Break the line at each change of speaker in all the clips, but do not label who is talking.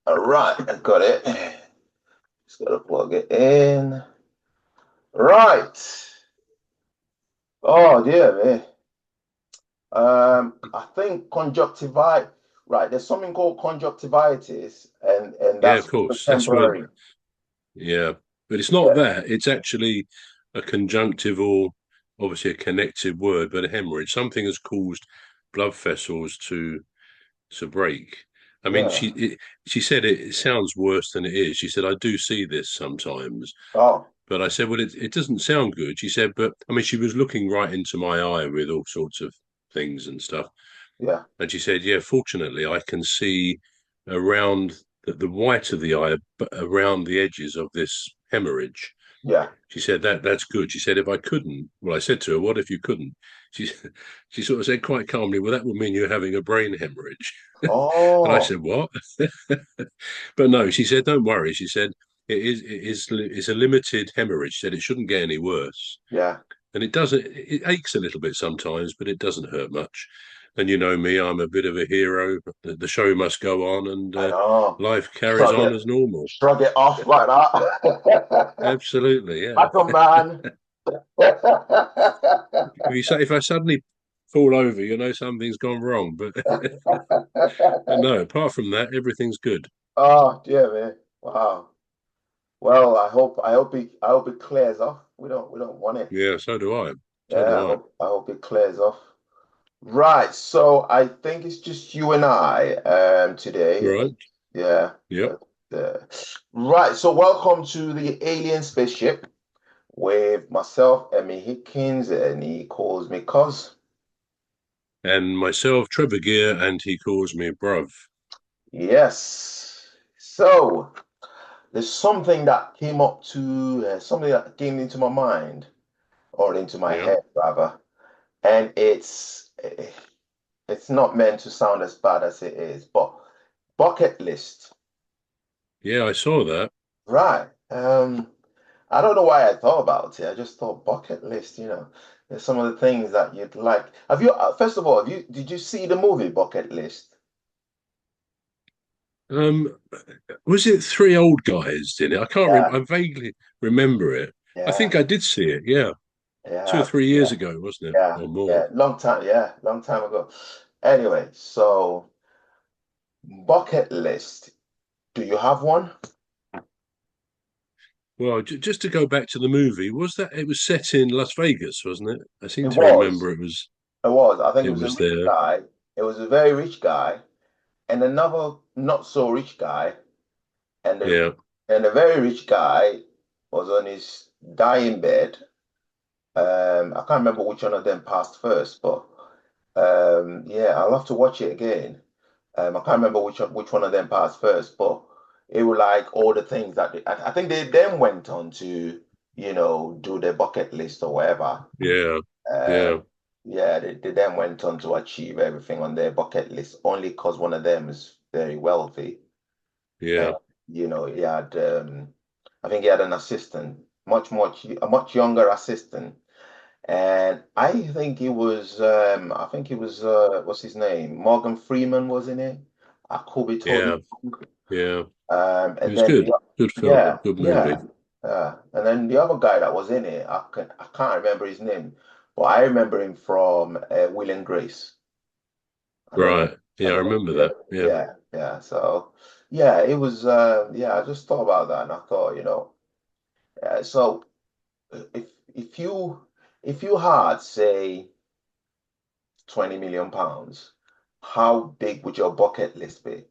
All right, I got it. Just gotta plug it in. Right. Oh dear me. I think conjunctivitis. Right, there's something called conjunctivitis, and
Yeah,
that's
of course. That's what.
temporary.
Yeah, but it's not
Yeah,
that. It's actually a conjunctive or obviously a connective word, but a hemorrhage. Something has caused blood vessels to break. I mean,
yeah.
she said it sounds worse than it is. She said I do see this sometimes,
Oh,
but I said, well, it doesn't sound good. She said, but I mean, she was looking right into my eye with all sorts of things and stuff.
yeah,
And she said, yeah, fortunately, I can see around the white of the eye, but around the edges of this hemorrhage.
yeah.
She said that's good. She said if I couldn't, well, I said to her, what if you couldn't? She she sort of said quite calmly, well, that would mean you're having a brain hemorrhage. And I
Oh,
said, what? But no, she said, don't worry. She said it's a limited hemorrhage. She said it shouldn't get any worse,
yeah.
and it doesn't. It aches a little bit sometimes, but it doesn't hurt much. And you know me, I'm a bit of a hero. The show must go on, and
I know.
life carries
Shrug
on
it,
as normal.
shrug it off like that.
Absolutely, yeah.
Like a man.
If I suddenly fall over, you know something's gone wrong. But no, apart from that, everything's good.
Oh dear me. Wow. Well, I hope it clears off. We don't want it.
Yeah, so do I. So
Yeah,
do I.
I hope it clears off. Right, so I think it's just you and I today.
Right.
Yeah.
Yep.
Uh, right, so welcome to the Alien Spaceship with myself, Emmy Hikins, and he calls me Cuz.
And myself, Trevor Gear, and he calls me bruv.
Yes. So there's something that came up to something that came into my mind or into my
Yeah.
head rather, and it's not meant to sound as bad as it is, but bucket list.
Yeah, I saw that.
Right. I don't know why I thought about it. I just thought bucket list, there's some of the things that you'd like. Have you, first of all, did you see the movie Bucket List?
Um, was it three old guys in it? I can't
Yeah,
remember. I vaguely remember it. I
yeah,
think I did see it. Yeah, two or
yeah,
three years
yeah,
ago, wasn't it,
yeah,
or more?
yeah. Long time ago. Anyway, so bucket list. Do you have one?
Well, just to go back to the movie, was that it was set in Las Vegas, wasn't it? I seem
It
to
was.
remember
It was. I think
it
it was a
was
rich
there.
guy. It was a very rich guy, and another not so rich guy, and
Yeah,
the very rich guy was on his dying bed. I can't remember which one of them passed first, but yeah, I'll have to watch it again. I can't remember which one of them passed first, but it was like all the things that I think they then went on to, do their bucket list or whatever.
yeah, yeah,
Um, yeah, they then went on to achieve everything on their bucket list only because one of them is very wealthy. And,
yeah.
he had, I think he had an assistant, a much younger assistant. And I think it was, what's his name? Morgan Freeman was in it. I could be totally
Yeah,
wrong.
yeah. It
And
was
then
good. Good film.
yeah,
Good movie.
yeah, and then the other guy that was in it, I can't remember his name, but I remember him from Will and Grace. I don't know.
Right.
I
Yeah, I
don't know.
remember
Yeah,
that. Yeah.
yeah, yeah. So yeah, it was. Yeah, I just thought about that, and I thought, so if you had say 20 million pounds, how big would your bucket list be?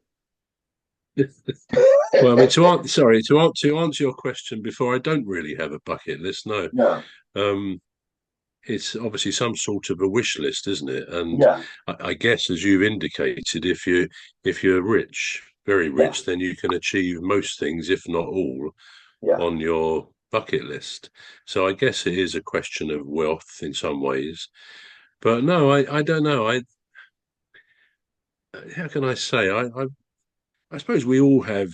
Well, I mean, to answer your question before, I don't really have a bucket list. No,
Yeah,
um, it's obviously some sort of a wish list, isn't it? And
yeah,
I guess, as you've indicated, if you're rich, very
yeah,
rich, then you can achieve most things, if not all,
yeah.
on your bucket list. So I guess it is a question of wealth in some ways. But no, I don't know. How can I say? I suppose we all have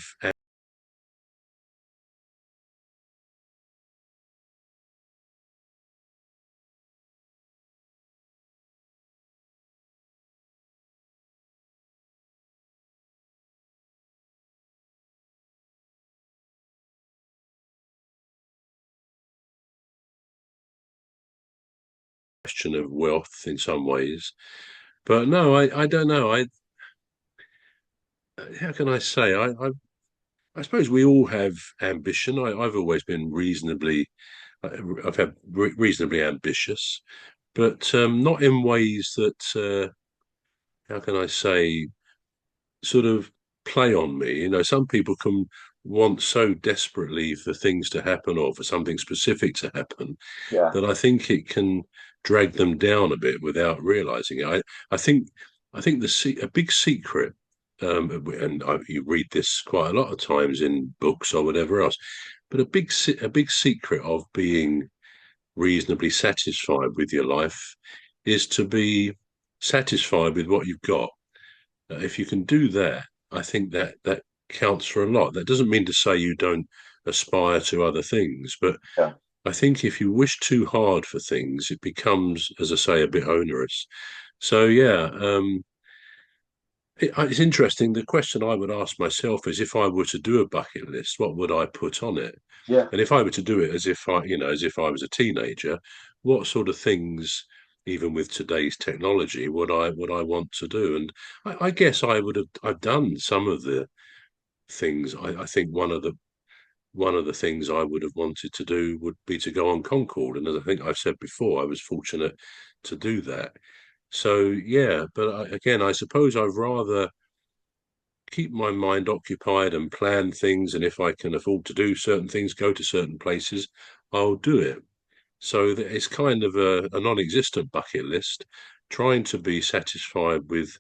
question of wealth in some ways. But no, I don't know. How can I say? I suppose we all have ambition. I've always been I've had reasonably ambitious, but not in ways that, how can I say, sort of play on me. Some people can want so desperately for things to happen or for something specific to happen
Yeah,
that I think it can drag them down a bit without realizing it. I think a big secret, you read this quite a lot of times in books or whatever else, but a big secret of being reasonably satisfied with your life is to be satisfied with what you've got. If you can do that, I think that counts for a lot. That doesn't mean to say you don't aspire to other things, but
yeah,
I think if you wish too hard for things, it becomes, as I say, a bit onerous. So yeah, it's interesting. The question I would ask myself is, if I were to do a bucket list, what would I put on it?
yeah,
And if I were to do it as if I was a teenager, what sort of things, even with today's technology, would I want to do? And I guess I've done some of the things. I think one of the things I would have wanted to do would be to go on Concorde. And as I think I've said before, I was fortunate to do that. So yeah, but again, I suppose I'd rather keep my mind occupied and plan things. And if I can afford to do certain things, go to certain places, I'll do it. So that it's kind of a non-existent bucket list, trying to be satisfied with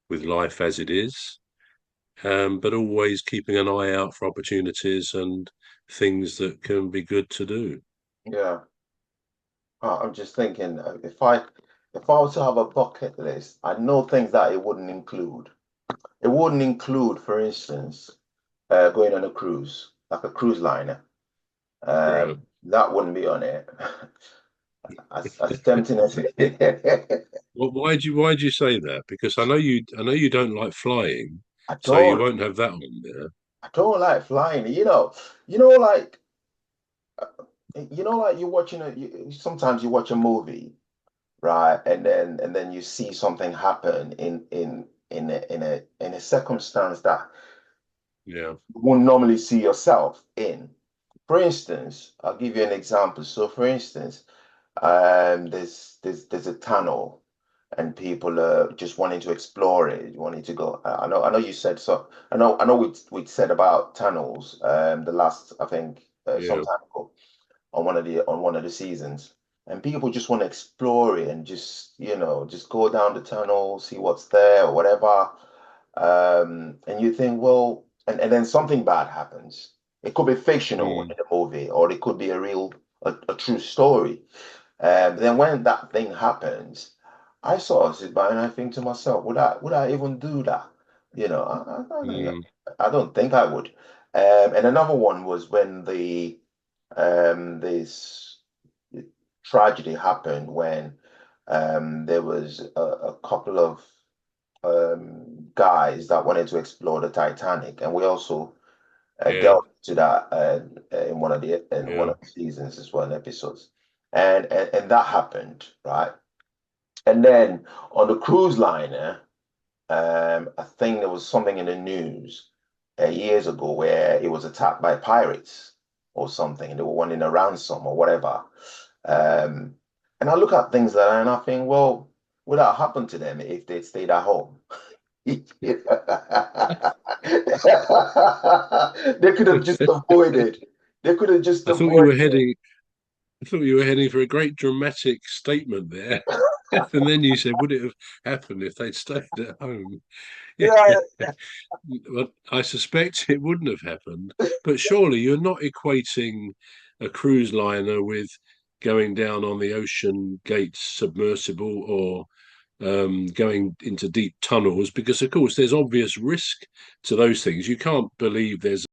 life as it is, but always keeping an eye out for opportunities and things that can be good to do.
yeah. I'm just thinking, if I was to have a bucket list, I know things that it wouldn't include. It wouldn't include, for instance, going on a cruise, like a cruise liner.
Right.
That wouldn't be on it. As tempting as it.
Well, why do you say that? Because I know you don't like flying,
I
so you
don't,
won't have that on there.
I don't like flying. Like, like you're watching sometimes you watch a movie, right? And then you see something happen in a circumstance that
Yeah,
you wouldn't normally see yourself in. For instance, I'll give you an example. So, for instance, there's a tunnel, and people are just wanting to explore it, wanting to go. I know you said so. I know we said about tunnels. The last, I think, some
yeah,
time ago on one of the seasons, and people just want to explore it and just go down the tunnel, see what's there or whatever. And you think, well, and then something bad happens. It could be fictional
mm,
in a movie, or it could be a true story. Then when that thing happens, I sort of sit by and I think to myself, would I even do that?
mm,
I don't think I would. And another one was when this tragedy happened when there was a couple of guys that wanted to explore the Titanic, and we also
yeah,
delved into that in one
yeah,
of the seasons as well, episodes, and that happened, right? And then on the cruise liner, I think there was something in the news years ago where it was attacked by pirates or something, and they were wanting a ransom or whatever. Um, and I look at things like that and I think, well, would that happen to them if they'd stayed at home? They could have just avoided. They could have just
I thought you were
avoided.
heading. I thought you were heading for a great dramatic statement there, and then you said, "Would it have happened if they'd stayed at home?" Yeah,
Yeah,
well, I suspect it wouldn't have happened. But surely you're not equating a cruise liner with going down on the ocean gates submersible or going into deep tunnels, because of course there's obvious risk to those things. You can't believe there's